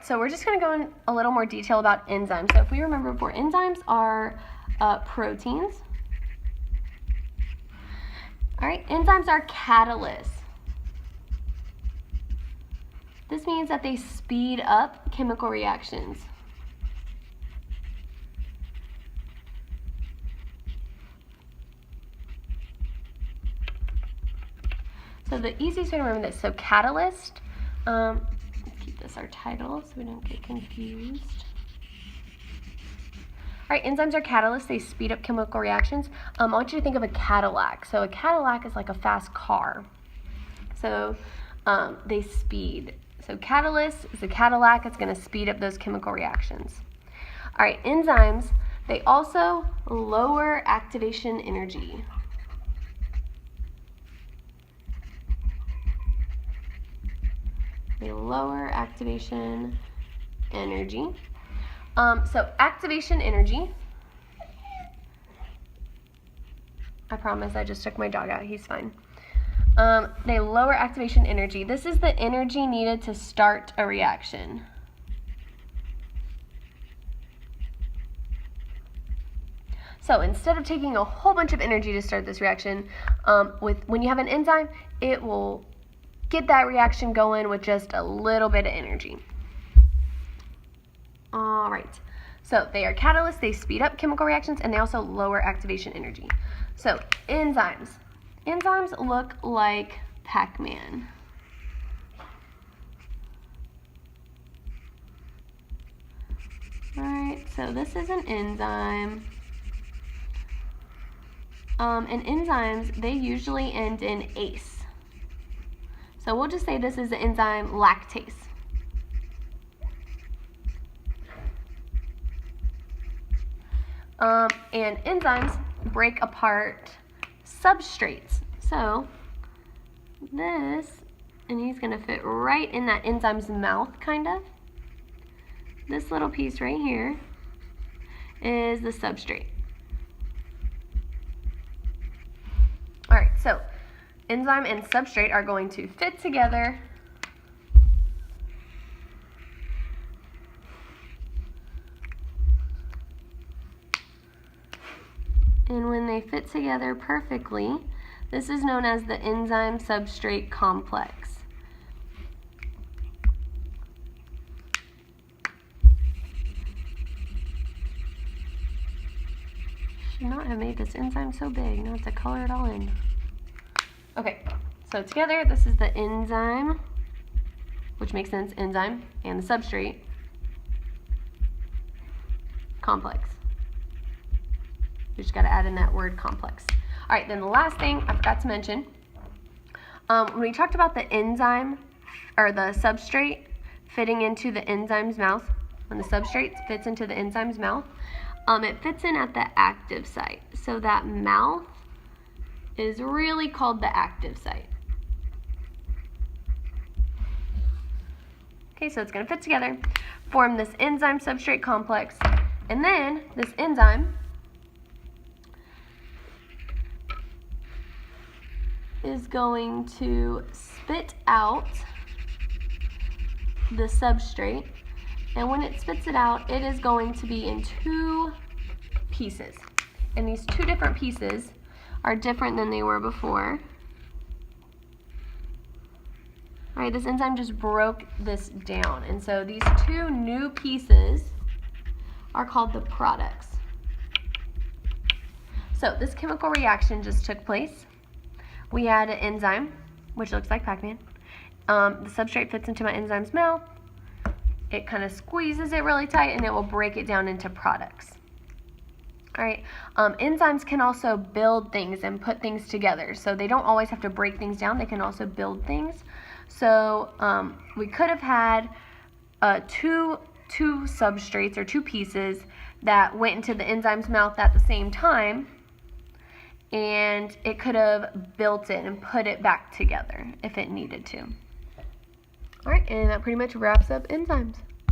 right, so we're just going to go in a little more detail about enzymes. So if we remember before, enzymes are proteins. All right, enzymes are catalysts. This means that they speed up chemical reactions. So the easiest way to remember this, so catalyst, let's keep this our title so we don't get confused. All right, enzymes are catalysts. They speed up chemical reactions. I want you to think of a Cadillac. So a Cadillac is like a fast car. So they speed. So catalyst is a Cadillac. It's going to speed up those chemical reactions. All right, enzymes, they also lower activation energy. They lower activation energy. So activation energy, I promise I just took my dog out, he's fine. They lower activation energy. This is the energy needed to start a reaction. So instead of taking a whole bunch of energy to start this reaction, when you have an enzyme, it will get that reaction going with just a little bit of energy. All right, so they are catalysts, they speed up chemical reactions, and they also lower activation energy. So enzymes. Enzymes look like Pac-Man. All right, so this is an enzyme. And enzymes, they usually end in ase. So we'll just say this is the enzyme lactase. And enzymes break apart substrates. So this, and he's going to fit right in that enzyme's mouth, kind of. This little piece right here is the substrate. All right, so enzyme and substrate are going to fit together and when they fit together perfectly, this is known as the enzyme substrate complex. Should not have made this enzyme so big. Now I have to color it all in. Okay, so together this is the enzyme, which makes sense, enzyme, and the substrate complex. We just got to add in that word complex. All right, then the last thing I forgot to mention, when we talked about the enzyme or the substrate fitting into the enzyme's mouth, when the substrate fits into the enzyme's mouth, it fits in at the active site. So that mouth is really called the active site. Okay, so it's going to fit together, form this enzyme substrate complex, and then this enzyme is going to spit out the substrate, and when it spits it out, it is going to be in two pieces. And these two different pieces are different than they were before. All right, this enzyme just broke this down, and so these two new pieces are called the products. So this chemical reaction just took place. We had an enzyme, which looks like Pac-Man. The substrate fits into my enzyme's mouth. It kind of squeezes it really tight, and it will break it down into products. All right, enzymes can also build things and put things together. So they don't always have to break things down. They can also build things. So we could have had two substrates or two pieces that went into the enzyme's mouth at the same time, and it could have built it and put it back together if it needed to. All right, and that pretty much wraps up enzymes.